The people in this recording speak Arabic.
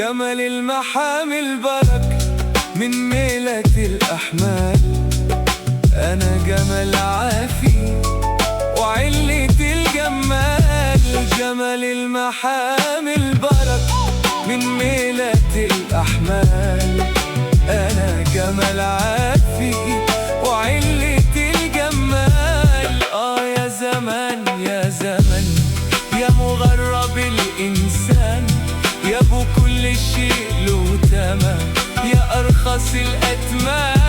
جمل المحامل برك من ميلة الأحمال. أنا جمل عافي وعلة الجمال، جمل المحامل برك من ميلة الأحمال. أنا جمل عافي وعلة الجمال. يا زمان يا زمن يا مغرب الإنسان، يا ابو كل شيء له تمن، يا أرخص الأتمان.